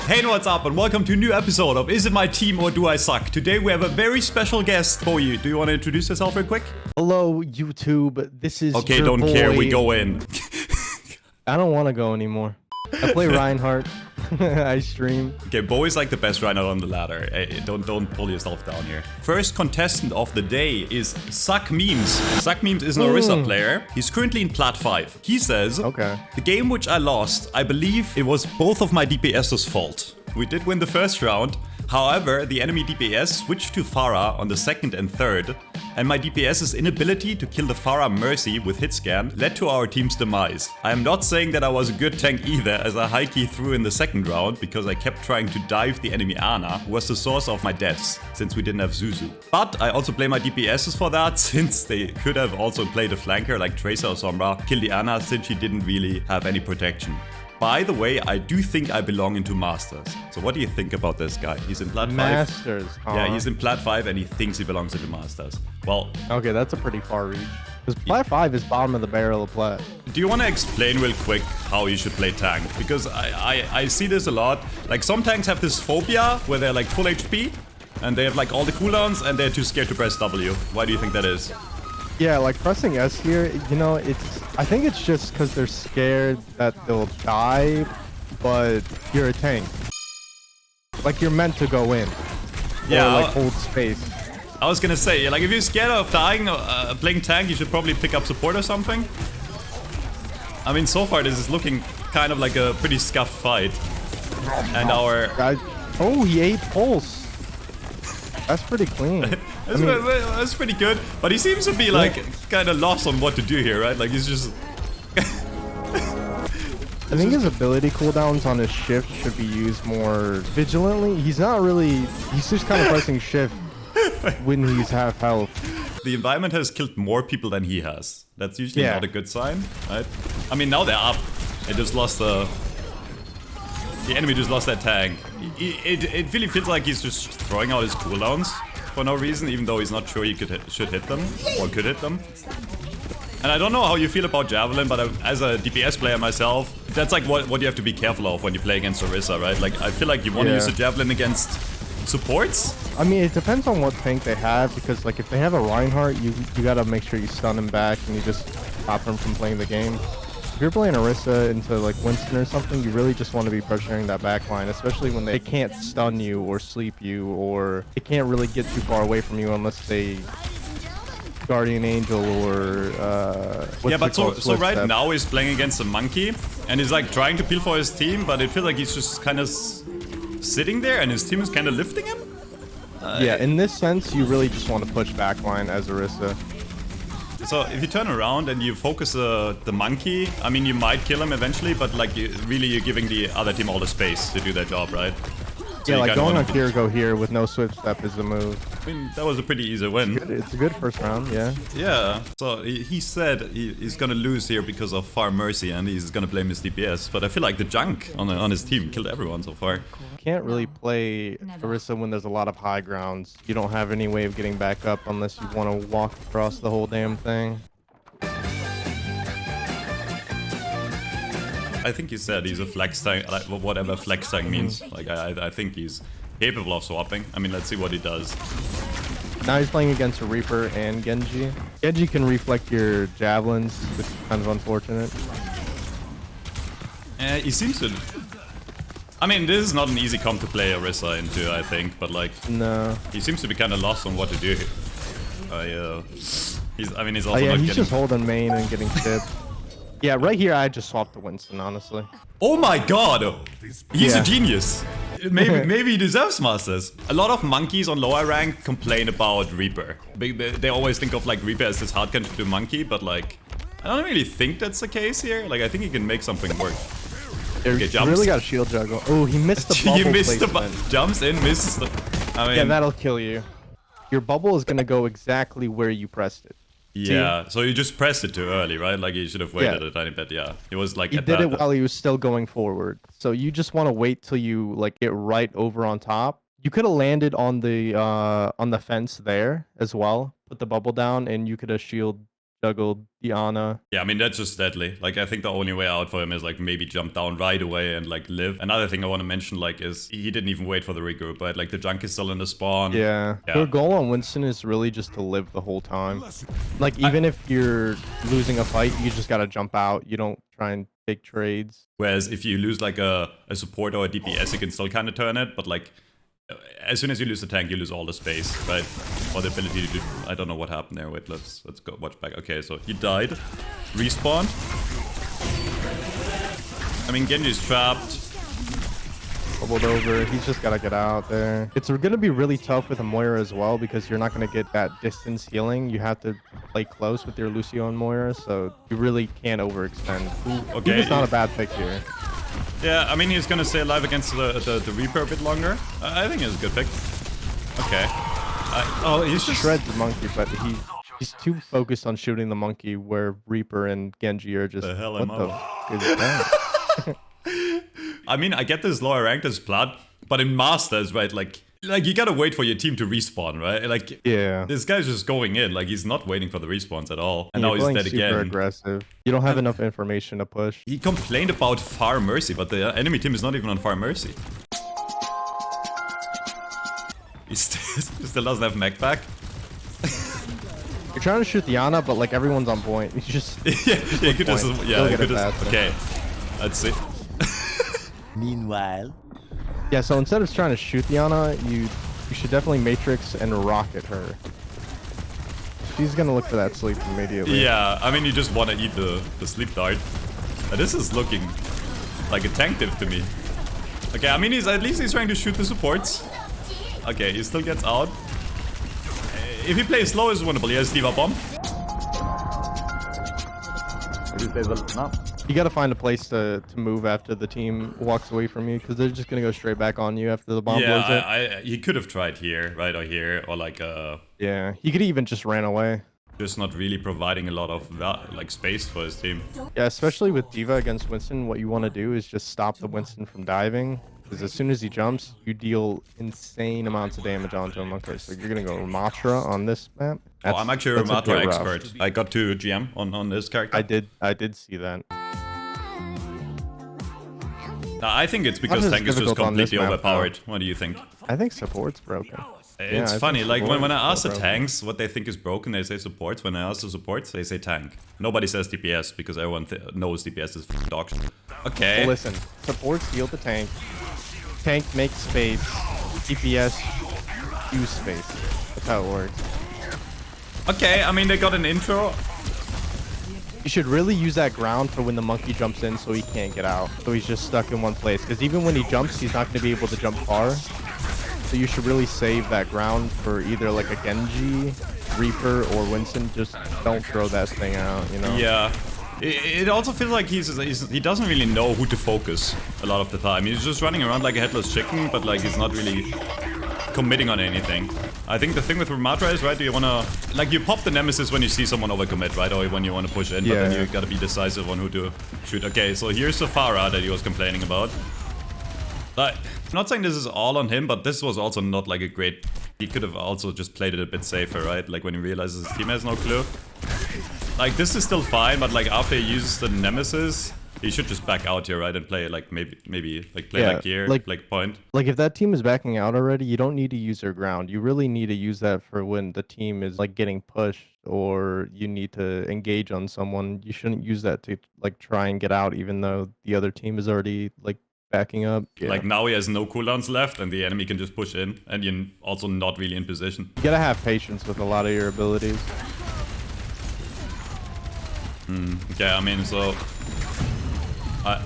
Hey, what's up, and welcome to a new episode of Is It My Team or Do I Suck? Today we have a very special guest. Bowie, do you want to introduce yourself real quick? Hello, YouTube. This is Okay, your don't boy. care, we go in. I don't want to go anymore. I play Reinhardt. I stream. Okay, Bowie's like the best Reinhardt on the ladder. Hey, don't pull yourself down here. First contestant of the day is Suck Memes. Suck Memes is an Orisa player. He's currently in Plat 5. He says, Okay. The game which I lost, I believe it was both of my DPS's fault. We did win the first round. However, the enemy DPS switched to Pharah on the second and third, and my DPS's inability to kill the Pharah Mercy with hit scan led to our team's demise. I am not saying that I was a good tank either, as I high-key threw in the second round because I kept trying to dive the enemy Ana, who was the source of my deaths, since we didn't have Zuzu. But I also blame my DPS's for that, since they could have also played a flanker like Tracer or Sombra, kill the Ana since she didn't really have any protection. By the way, I do think I belong into Masters. So what do you think about this guy? He's in Plat 5. Masters. Yeah, he's in Plat 5 and he thinks he belongs into Masters. Well, Okay, that's a pretty far reach. Because Plat 5 is bottom of the barrel of Plat. do you want to explain real quick how you should play tank? Because I see this a lot. Like, some tanks have this phobia where they're like full HP and they have like all the cooldowns and they're too scared to press W. Why do you think that is? Yeah, like pressing S here, you know, I think it's just because they're scared that they'll die, but you're a tank. Like, you're meant to go in. Yeah, Or, like, hold space. I was gonna say, like, if you're scared of dying playing tank, you should probably pick up support or something. I mean, so far this is looking kind of like a pretty scuffed fight. And our... Oh, he ate Pulse. That's pretty clean. That's pretty good, but he seems to be like kind of lost on what to do here, right? Like he's just... I think his ability cooldowns on his shift should be used more vigilantly. He's not really... He's just kind of pressing shift when he's half health. The environment has killed more people than he has. That's usually not a good sign, right? I mean, now they're up. They just lost the... The enemy just lost that tank. It really feels like he's just throwing out his cooldowns for no reason, even though he's not sure he should hit them, or could hit them. And I don't know how you feel about Javelin, but as a DPS player myself, that's like what you have to be careful of when you play against Orisa, right? Like, I feel like you want to use a Javelin against supports. I mean, it depends on what tank they have, because like if they have a Reinhardt, you gotta make sure you stun him back and you just stop him from playing the game. If you're playing Orisa into like Winston or something, you really just want to be pressuring that backline, especially when they can't stun you or sleep you, or they can't really get too far away from you unless they Guardian Angel or yeah, but so right now he's playing against a monkey and he's like trying to peel for his team, but it feels like he's just kind of sitting there and his team is kind of lifting him. Yeah, in this sense, you really just want to push backline as Orisa. So if you turn around and you focus the monkey, I mean, you might kill him eventually, but like you're giving the other team all the space to do their job, right? So yeah, like going on Kiriko here with no swift step is a move. I mean, that was a pretty easy win. It's a good first round, yeah. Yeah, so he said he's gonna lose here because of Far Mercy and he's gonna blame his DPS, but I feel like the junk on his team killed everyone so far. You can't really play Orisa when there's a lot of high grounds. You don't have any way of getting back up unless you want to walk across the whole damn thing. I think he said he's a flex tank, like whatever flex tank means. Like I think he's capable of swapping. I mean, let's see what he does. Now he's playing against a Reaper and Genji. Genji can reflect your javelins, which is kind of unfortunate. He seems to... I mean, this is not an easy comp to play Orisa into, I think, but like... No. He seems to be kind of lost on what to do. He's also yeah, not he's getting... just holding main and getting tipped. Yeah, right here I just swapped to Winston, honestly. Oh my god! He's a genius! Maybe he deserves Masters. A lot of monkeys on lower rank complain about Reaper. They always think of like Reaper as this hard country to monkey, but like... I don't really think that's the case here. Like, I think he can make something work. Okay, jumps. Really got a shield juggle. Oh, he missed the bubble. You missed the jumps in, misses the... I mean... Yeah, that'll kill you. Your bubble is gonna go exactly where you pressed it. Yeah, so you just pressed it too early, right? Like you should have waited a tiny bit. Yeah, it was like he did it while he was still going forward. So you just want to wait till you like get right over on top. You could have landed on the fence there as well. Put the bubble down, and you could have juggled Diana. Yeah, I mean, that's just deadly. Like, I think the only way out for him is, like, maybe jump down right away and, like, live. Another thing I want to mention, like, is he didn't even wait for the regroup, right? Like, the junk is still in the spawn. Yeah. Your goal on Winston is really just to live the whole time. Like, even if you're losing a fight, you just gotta jump out. You don't try and take trades. Whereas if you lose, like, a support or a DPS, you can still kind of turn it, but, like, as soon as you lose the tank, you lose all the space, right? Or the ability to do... I don't know what happened there. Wait, let's go watch back. Okay, so he died. Respawned. I mean, Genji's trapped. Bubbled over. He's just gotta get out there. It's gonna be really tough with a Moira as well because you're not gonna get that distance healing. You have to play close with your Lucio and Moira, so you really can't overextend. Okay. It's not a bad pick here. Yeah, I mean, he's gonna stay alive against the Reaper a bit longer. I think it's a good pick. Okay. Oh, he's just... shreds the monkey, but he's too focused on shooting the monkey where Reaper and Genji are just... The hell what am the I? f is that? I mean, I get this lower ranked as Plat, but in Masters, right, like you gotta wait for your team to respawn, right? Like, yeah, this guy's just going in, like he's not waiting for the respawns at all. And now you're he's dead super again. Aggressive. You don't have enough information to push. He complained about Far Mercy, but the enemy team is not even on Far Mercy. He still doesn't have mech back. You're trying to shoot Diana, but like everyone's on point. You just yeah, you could just okay. Let's see. Meanwhile, yeah. So instead of trying to shoot Diana, you should definitely Matrix and rocket her. She's gonna look for that sleep immediately. Yeah, I mean, you just want to eat the sleep dart. This is looking like a tank div to me. Okay, I mean, at least he's trying to shoot the supports. Okay, he still gets out. If he plays slow, it's winnable. He has D.Va bomb. You gotta find a place to move after the team walks away from you, because they're just gonna go straight back on you after the bomb blows it. Yeah, he could have tried here, right, or here, or like yeah, he could even just ran away. Just not really providing a lot of like space for his team. Yeah, especially with D.Va against Winston, what you want to do is just stop the Winston from diving, because as soon as he jumps, you deal insane amounts of damage onto him. Okay, so you're gonna go Ramatra on this map. I'm actually a Ramatra expert. I got to GM on this character. I did see that. I think it's because tank is just completely overpowered. What do you think? I think support's broken. It's funny, like when I ask the tanks what they think is broken, they say supports. When I ask the supports, they say tank. Nobody says DPS because everyone knows DPS is dog shit. Okay. Well, listen, supports heal the tank. Tank makes space. DPS use space. That's how it works. Okay, I mean, they got an intro. You should really use that ground for when the monkey jumps in so he can't get out. So he's just stuck in one place. Because even when he jumps, he's not going to be able to jump far. So you should really save that ground for either like a Genji, Reaper, or Winston. Just don't throw that thing out, you know? Yeah. It also feels like he doesn't really know who to focus a lot of the time. He's just running around like a headless chicken, but like he's not really committing on anything. I think the thing with Ramatra is, right, do you want to... Like, you pop the Nemesis when you see someone overcommit, right? Or when you want to push in, but then you gotta be decisive on who to shoot. Okay, so here's the Pharah that he was complaining about. I'm not saying this is all on him, but this was also not like a great... He could have also just played it a bit safer, right? Like, when he realizes his team has no clue. Like, this is still fine, but like, after he uses the Nemesis... He should just back out here, right, and play like maybe like play like here, like point. Like if that team is backing out already, you don't need to use their ground. You really need to use that for when the team is like getting pushed or you need to engage on someone. You shouldn't use that to like try and get out, even though the other team is already like backing up. Yeah. Like now he has no cooldowns left, and the enemy can just push in, and you're also not really in position. You gotta have patience with a lot of your abilities. Yeah, I mean, so. I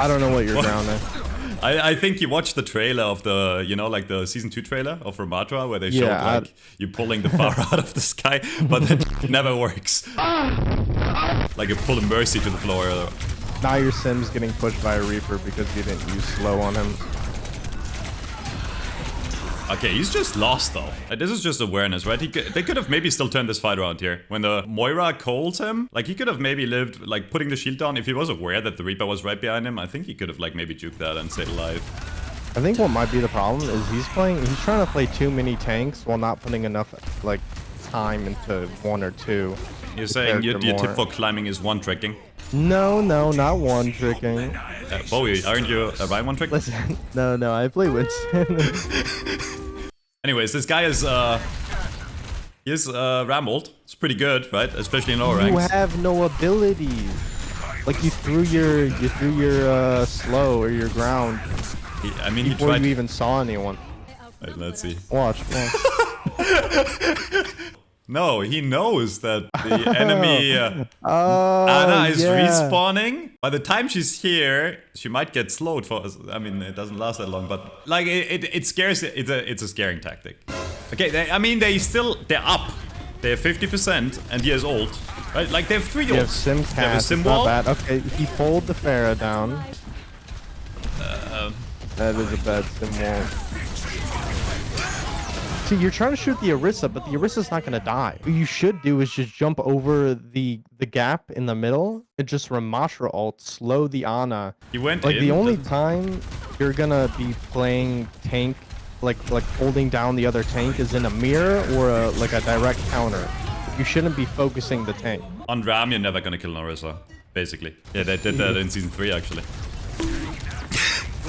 don't know what you're drowning. I think you watched the trailer of the, you know, like the season 2 trailer of Ramatra, where they showed like you pulling the Pharah out of the sky, but that never works. Like you pull a Mercy to the floor. Now your Sim's getting pushed by a Reaper because you didn't use slow on him. Okay, he's just lost though. This is just awareness, right? They could have maybe still turned this fight around here. When the Moira calls him, like he could have maybe lived, like putting the shield down. If he was aware that the Reaper was right behind him, I think he could have like maybe juked that and stayed alive. I think what might be the problem is he's trying to play too many tanks while not putting enough like time into 1 or 2. You're saying your Character tip more. for climbing is one tricking? No, not one tricking. Bowie, aren't you a Ryan one trick? Listen, no, I play Winston. Anyways, this guy is rambled. It's pretty good, right? Especially in lower You ranks. have no abilities. Like you threw your slow or your ground I mean, he before tried. you even saw anyone. Wait, let's see. Watch. No, he knows that the enemy Oh, Ana is yeah. respawning. By the time she's here, she might get slowed for. I mean, it doesn't last that long, but like it scares. It's a scaring tactic. Okay, they're up. They have 50%, and he has ult. Right, like they have 3 You have ults. sim They have a cast. sim It's not wall. bad. Okay, he pulled the Pharah down. That is a bad sim wall. See, you're trying to shoot the Orisa, but the Orisa's not going to die. What you should do is just jump over the gap in the middle and just Ramashra ult, slow the Ana. He went Like in. the only time you're going to be playing tank, like holding down the other tank is in a mirror or like a direct counter. You shouldn't be focusing the tank. On Ram, you're never gonna kill Narissa, basically. Yeah, they did that in season 3, actually.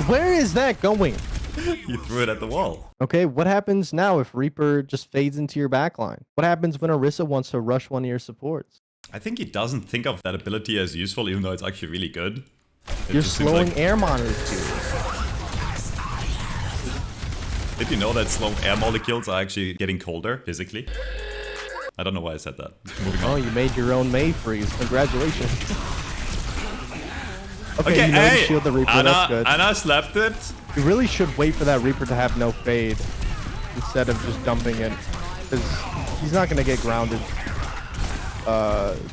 Where is that going? He threw it at the wall. Okay, what happens now if Reaper just fades into your backline? What happens when Orisa wants to rush one of your supports? I think he doesn't think of that ability as useful, even though it's actually really good. It You're just seems slowing like- air monitors too. Did you know that slow air molecules are actually getting colder physically? I don't know why I said that. Moving Oh, on. you made your own May freeze. Congratulations. Okay, you know to hey! shield the Reaper. That's good. Anna slapped it. You really should wait for that Reaper to have no fade instead of just dumping it. Because he's not going to get grounded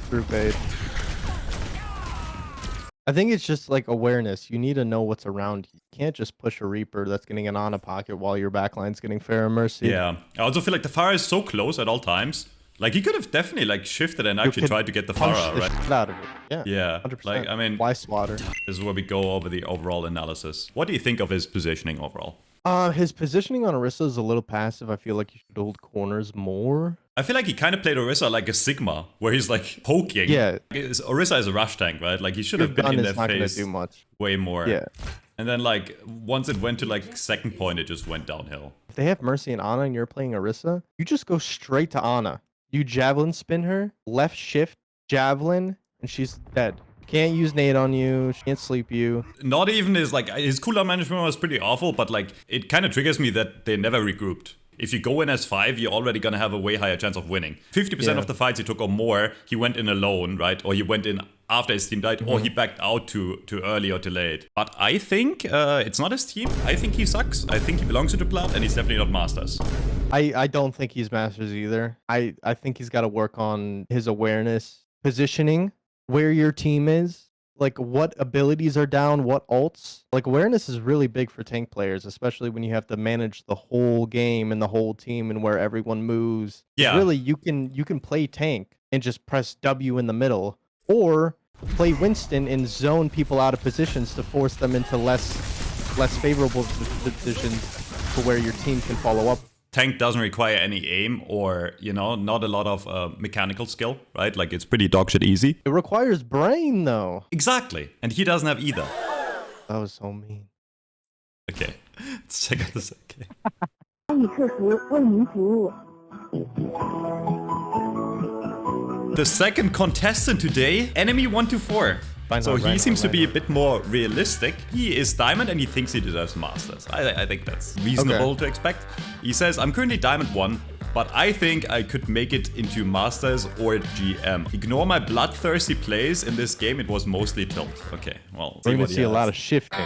through fade. I think it's just like awareness. You need to know what's around you. You can't just push a Reaper that's getting an Ana pocket while your backline's getting Pharah Mercy. Yeah. I also feel like the Pharah is so close at all times. Like, he could have definitely, like, shifted and actually could tried to get the Punch Pharah, the right? shit out of it. Yeah. Yeah. 100%. Like, I mean, Why swatter? this is where we go over the overall analysis. What do you think of his positioning overall? His positioning on Orisa is a little passive. I feel like you should hold corners more. I feel like he kind of played Orisa like a Sigma, where he's, like, poking. Yeah. Orisa is a rush tank, right? Like, he should Your have been gun in is their not going to face do much. way more. Yeah. And then, like, once it went to, like, second point, it just went downhill. If they have Mercy and Ana and you're playing Orisa, you just go straight to Ana. You javelin spin her, left shift, javelin, and she's dead. Can't use nade on you. She can't sleep you. Not even his, like, his cooldown management was pretty awful, but, like, it kind of triggers me that they never regrouped. If you go in as 5, you're already gonna have a way higher chance of winning. 50% of the fights he took or more, he went in alone, right? Or he went in after his team died, or he backed out too early or too late. But I think it's not his team. I think he sucks. I think he belongs to the Plat, and he's definitely not Masters. I don't think he's Masters either. I think he's got to work on his awareness, positioning, where your team is, like what abilities are down, what ults. Like awareness is really big for tank players, especially when you have to manage the whole game and the whole team and where everyone moves. 'Cause Yeah. really you can play tank and just press W in the middle, or play Winston and zone people out of positions to force them into less favorable positions to where your team can follow up. Tank doesn't require any aim or, you know, not a lot of mechanical skill, right? Like, it's pretty dogshit easy. It requires brain though. Exactly. And he doesn't have either. That was so mean. Okay. Let's check out this. Okay. 以客服为您服务。 The second contestant today, enemy 124. So he seems to be a bit more realistic. He is Diamond and he thinks he deserves Masters. I think that's reasonable to expect. He says, I'm currently Diamond 1, but I think I could make it into Masters or GM. Ignore my bloodthirsty plays in this game, it was mostly tilt. Okay, well, We're going to see a lot of shifting.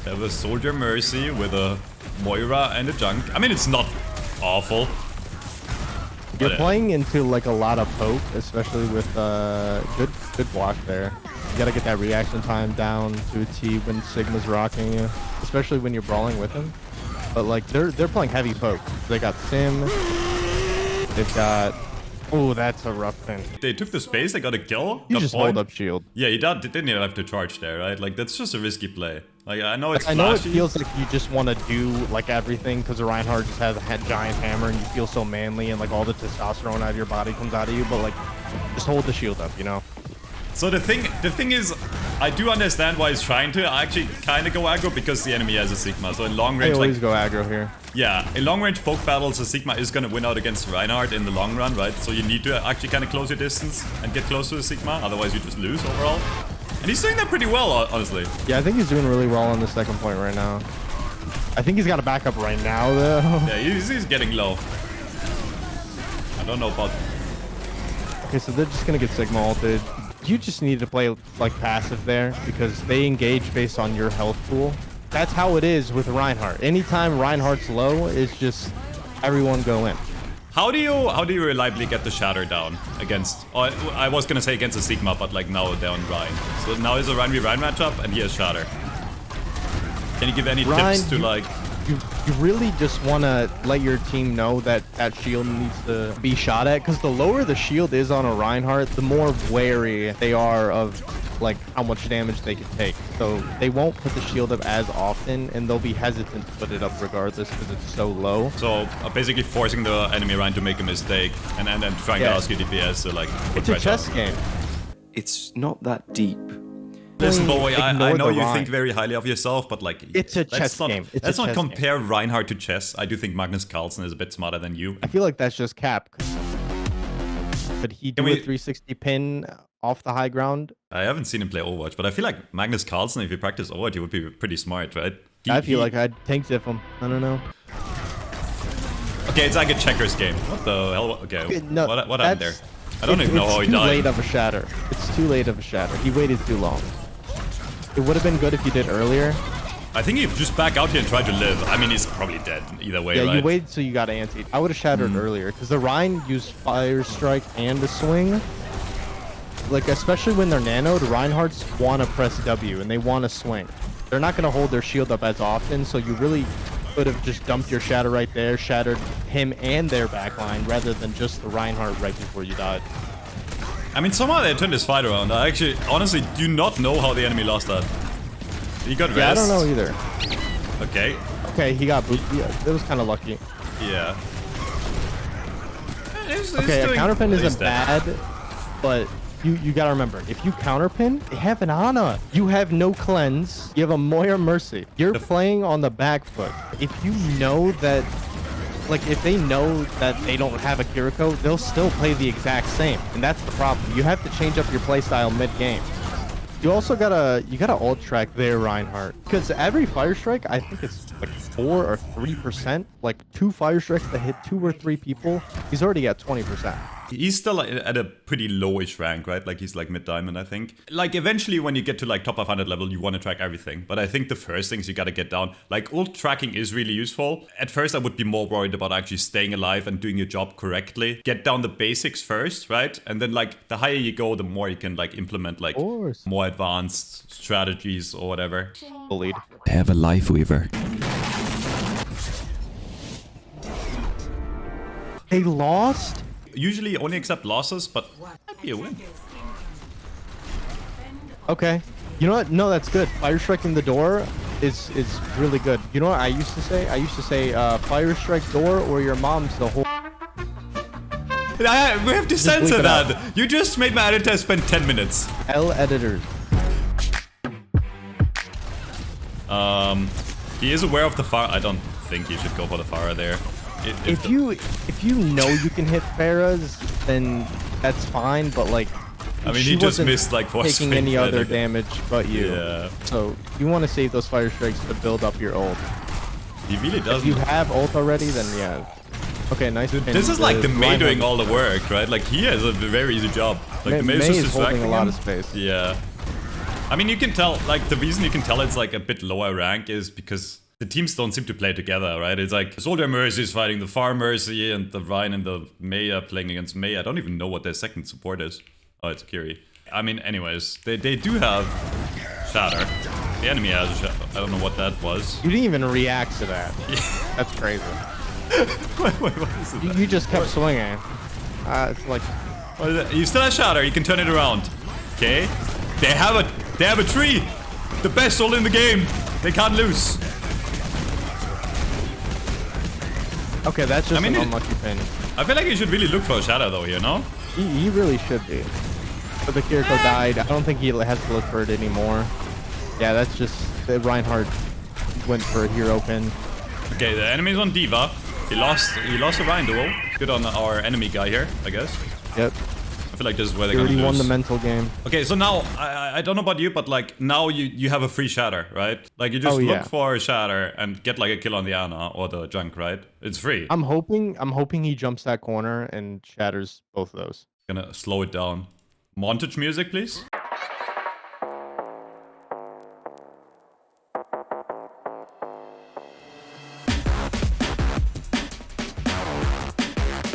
Have a Soldier Mercy with a Moira and a Junk. I mean, it's not awful. You're But, playing into like a lot of poke, especially with good block there. You gotta get that reaction time down to a T when Sigma's rocking you, especially when you're brawling with him. But like they're playing heavy poke. They got Sim, they've got Oh, that's a rough thing. They took the space, they got a kill. You got just point. hold up shield. Yeah, he didn't even have to charge there, right? Like, that's just a risky play. Like, I know it's I know it flashy. feels like you just want to do like everything because the Reinhardt just has a giant hammer and you feel so manly and like all the testosterone out of your body comes out of you. But like, just hold the shield up, you know? So the thing is, I do understand why he's trying to actually kind of go aggro because the enemy has a Sigma. So in long I range, always like, go aggro here. yeah, in long range poke battles, a Sigma is gonna win out against Reinhardt in the long run, right? So you need to actually kind of close your distance and get close to the Sigma, otherwise you just lose overall. And he's doing that pretty well, honestly. Yeah, I think he's doing really well on the second point right now. I think he's got a backup right now, though. Yeah, he's getting low. I don't know about... Okay, so they're just gonna get Sigma ulted. You just need to play like passive there because they engage based on your health pool. That's how it is with Reinhardt. Anytime Reinhardt's low, it's just everyone go in. How do you reliably get the Shatter down against... Oh, I was gonna say against a Sigma, but like now they're on Rein. So now is a Rein v Rein matchup, and he has Shatter. Can you give any tips to like... You really just want to let your team know that that shield needs to be shot at, because the lower the shield is on a Reinhardt, the more wary they are of like how much damage they can take. So they won't put the shield up as often, and they'll be hesitant to put it up regardless because it's so low. So basically forcing the enemy Rein to make a mistake, and then trying to ask you DPS to like... It's a chess game. It's not that deep. Listen, Bowie, I know you Rein. think very highly of yourself, but like... It's a chess game. Let's not compare Reinhardt to chess. I do think Magnus Carlsen is a bit smarter than you. I feel like that's just cap. Could he do a 360 pin off the high ground? I haven't seen him play Overwatch, but I feel like Magnus Carlsen, if he practiced Overwatch, he would be pretty smart, right? I feel like I'd tank diff him. I don't know. Okay, it's like a checkers game. What the hell? Okay, no, what happened there? I don't even know how he died. It's too late of a shatter. It's too late of a shatter. He waited too long. It would have been good if you did earlier. I think he just back out here and tried to live. I mean, he's probably dead either way, yeah, right? You waited so you got anti. I would have shattered earlier because the Rein used Fire Strike and a swing. Like, especially when they're nanoed, Reinhardts want to press W and they want to swing. They're not going to hold their shield up as often, so you really could have just dumped your Shatter right there, shattered him and their backline rather than just the Reinhardt right before you died. I mean, somehow they turned this fight around. I actually, honestly, do not know how the enemy lost that. He got rest. Yeah, I don't know either. Okay. Okay, he got booped. Yeah, it was kind of lucky. Yeah. Okay, a counterpin isn't bad, but you gotta remember, if you counterpin, they have an Ana. You have no cleanse. You have a Moira Mercy. You're playing on the back foot. If you know that... Like, if they know that they don't have a Kiriko, they'll still play the exact same. And that's the problem. You have to change up your playstyle mid-game. You also gotta ult track their Reinhardt. Because every Fire Strike, I think it's like 4 or 3%. Like 2 Fire Strikes that hit 2 or 3 people, he's already at 20%. He's still at a pretty lowish rank, right? Like he's like mid-diamond, I think. Like eventually when you get to like top 500 level, you want to track everything. But I think the first things you got to get down, like ult tracking is really useful. At first I would be more worried about actually staying alive and doing your job correctly. Get down the basics first, right? And then like the higher you go, the more you can like implement like more advanced strategies or whatever. Bullied. They have a life weaver. They lost? Usually only accept losses, but might be a win. Okay. You know what? No, that's good. Fire striking the door is really good. You know what I used to say? I used to say fire strike door or your mom's the whole... We have to censor that. You just made my editor spend 10 minutes. L editors. He is aware of the fire. I don't think he should go for the fire there. If you know you can hit Pharahs, then that's fine. But like, I mean, he just missed like taking any other damage but you. Yeah. So you want to save those fire strikes to build up your ult. He really doesn't. If you have ult already, then yeah. Okay, nice. Dude, this is like the Mei doing all the work, right? Like he has a very easy job. Like the Mei is just holding a lot of him. space. Yeah. I mean, you can tell. Like the reason you can tell it's like a bit lower rank is because the teams don't seem to play together, right? It's like Soldier Mercy is fighting the Far Mercy, and the Rein and the Mei are playing against Mei. I don't even know what their second support is. Oh, it's Kiri. I mean, anyways, they do have Shatter. The enemy has a Shatter. I don't know what that was. You didn't even react to that. That's crazy. What is it? You just kept swinging. It's like You still have Shatter, you can turn it around. Okay. They have a tree! The best ult in the game! They can't lose. okay. That's just an it- unlucky pin. I feel like you should really look for a Shatter though, you know? He really should be. But the Kiriko died. I don't think he has to look for it anymore. Yeah, that's just Reinhardt went for a hero pin. Okay, the enemy's on Diva. He lost a Ryan duel. Good on our enemy guy here, I guess. Yep. I feel like this is where they're He gonna already lose. won the mental game. Okay, so now I don't know about you, but like now you have a free Shatter, right? Like you just look yeah. for a Shatter and get like a kill on the Ana or the junk, right? It's free. I'm hoping he jumps that corner and shatters both of those. Gonna slow it down. Montage music, please.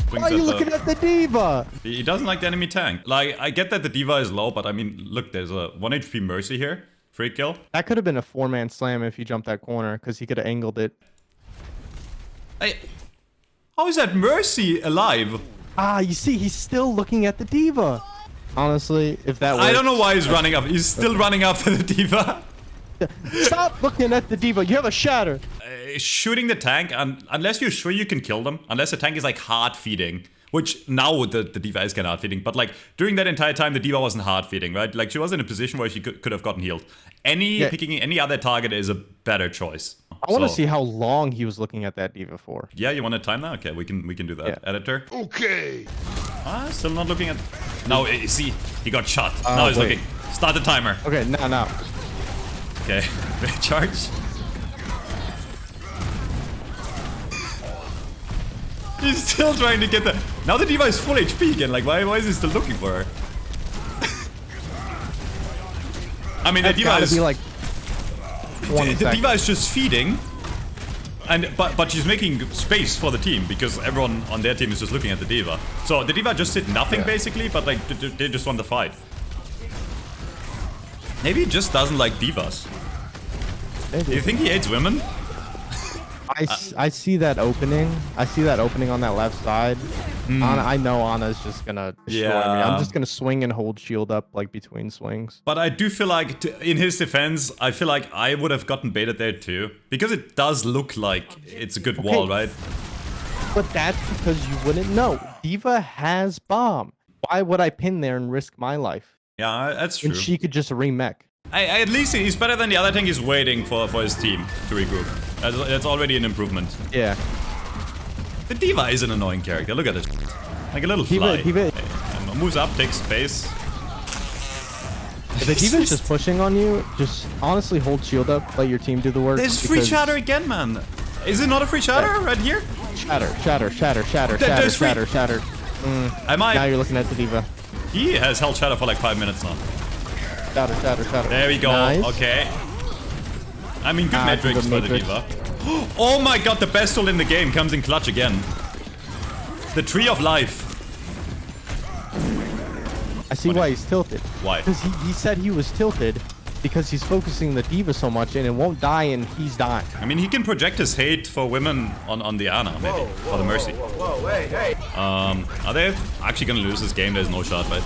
Why are you looking at the diva? He doesn't like the enemy tank. Like, I get that the Diva is low, but I mean, look, there's a 1 HP Mercy here. Free kill. That could have been a 4-man slam if he jumped that corner, because he could have angled it. Hey, how is that Mercy alive? Ah, you see, he's still looking at the diva. Honestly, if that works, I don't know why he's running up. He's still running after the Diva. Stop looking at the diva. You have a shatter. Shooting the tank, unless you're sure you can kill them, unless the tank is like hard feeding, which now the Diva is kind of hard feeding, but like during that entire time the Diva wasn't hard feeding, right? Like she was in a position where she could have gotten healed. Picking any other target is a better choice. I want to see how long he was looking at that diva for. Yeah, you want to time that? Okay, we can do that. Yeah. Editor. Okay. Still not looking at. No, you see, he got shot. Now he's wait. looking. Start the timer. Okay, now. Okay, charge. He's still trying to get the. Now the Diva is full HP again. Like, why is he still looking for her? I mean, the That's Diva gotta is. be like 20 The seconds. Diva is just feeding, but she's making space for the team because everyone on their team is just looking at the Diva. So the Diva just did nothing basically, but like they just won the fight. Maybe he just doesn't like divas. Do you think he hates women? I see that opening. I see that opening on that left side. I know Ana's just gonna destroy me. Yeah. I'm just gonna swing and hold shield up like between swings. But I do feel like, in his defense, I feel like I would have gotten baited there too. Because it does look like it's a good wall, right? But that's because you wouldn't know. Diva has bomb. Why would I pin there and risk my life? Yeah, that's true. And she could just remech. At least he's better than the other tank. He's waiting for his team to regroup. That's already an improvement. Yeah. The Diva is an annoying character. Look at this. Like a little fly. Diva. Moves up, takes space. If the Diva's just pushing on you, just honestly hold shield up, let your team do the work. There's free because- Shatter again, man. Is it not a free Shatter right here? Shatter. There's free- Now you're looking at the Diva. He has held Shatter for like 5 minutes now. Shatter. There we go. Nice. Okay. I mean, good metrics good for the matrix. Diva. Oh my god, the best ult in the game comes in clutch again. The Tree of Life. I see why he's tilted. Why? Because he said he was tilted because he's focusing the Diva so much and it won't die and he's dying. I mean, he can project his hate for women on the Ana, maybe. For the Mercy. Are they actually gonna lose this game? There's no shot, right?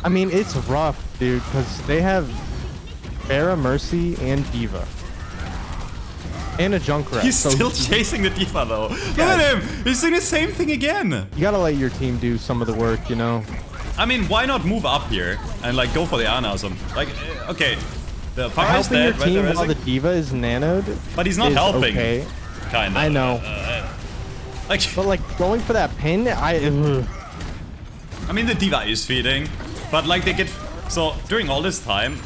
I mean, it's rough, dude, because they have Pharah, Mercy, and Diva. And a Junkrat. He's so still chasing the Diva, though. Look at him! He's doing the same thing again! You gotta let your team do some of the work, you know? I mean, why not move up here and, like, go for the Ana or something? Like, okay. The Pharah is Helping your dead, right? team There is while the a- Diva is nanoed But he's not is helping. okay. Kinda. I know. Like, But, like, going for that pin, I mean, the Diva is feeding, but like they get so during all this time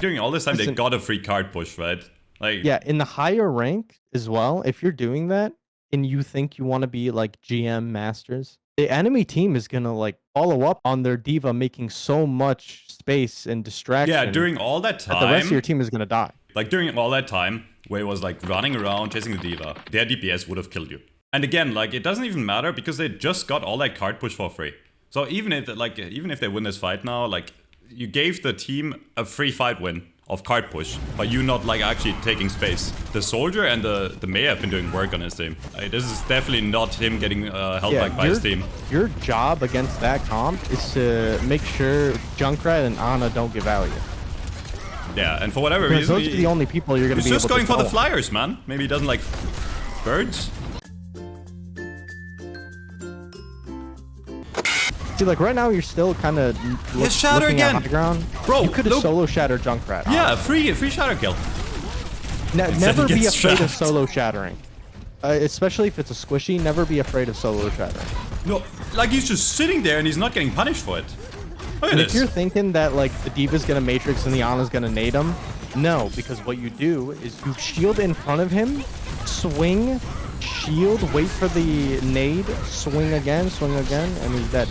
they Listen. got a free card push, right? Like, Yeah, in the higher rank as well, if you're doing that and you think you want to be like GM masters, the enemy team is gonna like follow up on their Diva making so much space and distraction. yeah, during all that that the rest of your time, team is gonna die. like during all that time where it was like running around chasing the Diva, their DPS would have killed you. And again, like it doesn't even matter because they just got all that card push for free. So even if they win this fight now, like you gave the team a free fight win of card push, but you not like actually taking space. The soldier and the mayor have been doing work on his team. This is definitely not him getting held back by his team. Your job against that comp is to make sure Junkrat and Ana don't get value. Yeah, and for whatever Because reason, those are the only people you're gonna be he's able just going to for the kill. flyers, man. Maybe he doesn't like birds. See, like right now, you're still kind of Shatter looking again. at high ground. Bro, you could have look. solo Shatter Junkrat. Yeah, free shatter kill. Never he be gets afraid of trapped. solo shattering. Especially if it's a squishy, never be afraid of solo shattering. No, like he's just sitting there and he's not getting punished for it. Look at And if this. you're thinking that like the Diva's gonna Matrix and the Ana's gonna nade him, no, because what you do is you shield in front of him, swing, shield, wait for the nade, swing again, and he's dead.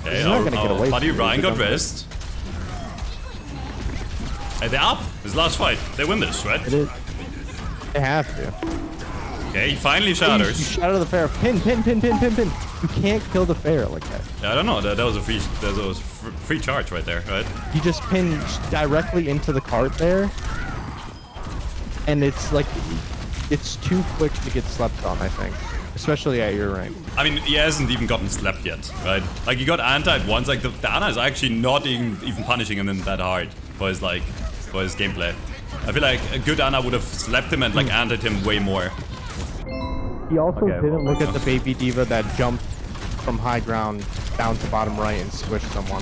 Okay, He's not gonna get away buddy from you Ryan if you got don't- rest. Hey, they're up. His last fight. They win this, right? It is. They have to. Okay, he finally You shatters. shatter the fair. Pin. You can't kill the fair like that. Yeah, I don't know. That was a free charge right there, right? You just pin directly into the cart there, and it's like it's too quick to get slept on. I think, especially at your rank. I mean, he hasn't even gotten slapped yet, right? Like, he got anti-ed once. Like, the Ana is actually not even punishing him that hard for his, like, for his gameplay. I feel like a good Ana would have slapped him and, like, antied him way more. He also Okay, didn't well, look at the baby diva that jumped from high ground down to bottom right and squished someone.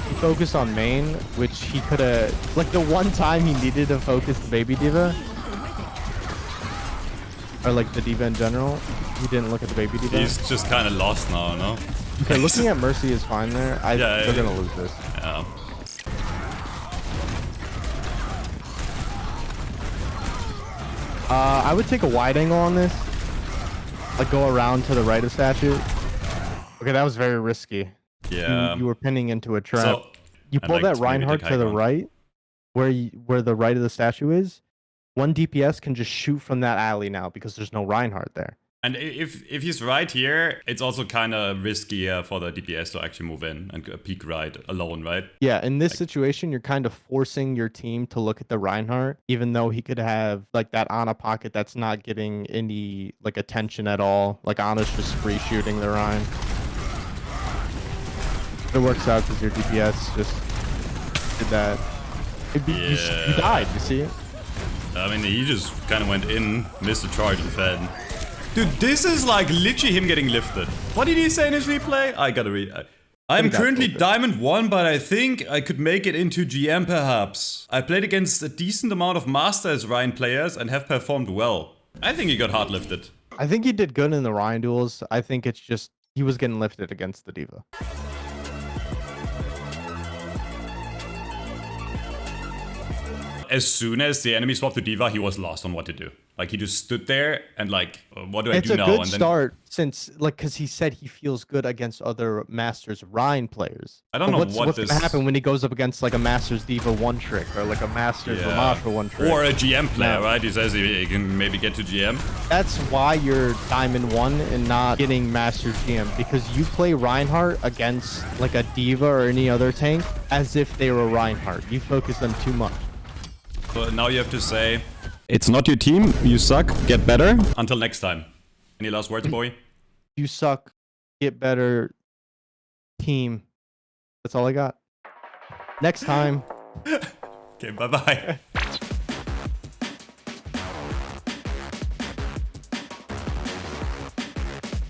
He focused on main, which he could have... Like, the one time he needed to focus the baby diva, or like the diva in general, he didn't look at the baby diva. He's just kind of lost now, no? Okay, looking at Mercy is fine there. They're gonna lose this. Yeah. I would take a wide angle on this. Like, go around to the right of statue. Okay, that was very risky. Yeah. You were pinning into a trap. So, You I'd pull like that to maybe Reinhardt take to the high ground. right, where the right of the statue is. One DPS can just shoot from that alley now because there's no Reinhardt there. And if he's right here, it's also kind of risky for the DPS to actually move in and peek right alone, right? Yeah, in this situation, you're kind of forcing your team to look at the Reinhardt, even though he could have like that Ana pocket that's not getting any like attention at all. Like Ana's just free shooting the Rein. It works out because your DPS just did that. You died, you see? I mean, he just kind of went in, missed the charge and fed. Dude, this is like literally him getting lifted. What did he say in his replay? I gotta read. I'm currently Diamond 1, but I think I could make it into GM perhaps. I played against a decent amount of Master as Ryan players and have performed well. I think he got hard lifted. I think he did good in the Ryan duels. I think it's just he was getting lifted against the Diva. As soon as the enemy swapped to Diva, he was lost on what to do. Like, he just stood there and like, what do I It's do a now? good And then start since, like, because he said he feels good against other Masters Ryan players. I don't know what's what gonna this- happen when he goes up against like a Masters Diva one trick or like a Masters Ramatra one trick. Or a GM player, No. right? He says he can maybe get to GM. That's why you're Diamond 1 and not getting Masters GM, because you play Reinhardt against like a Diva or any other tank as if they were Reinhardt. You focus them too much. So now you have to say, it's not your team, you suck, get better. Until next time. Any last words, Bowie? You suck, get better, team. That's all I got. Next time. Okay, bye-bye.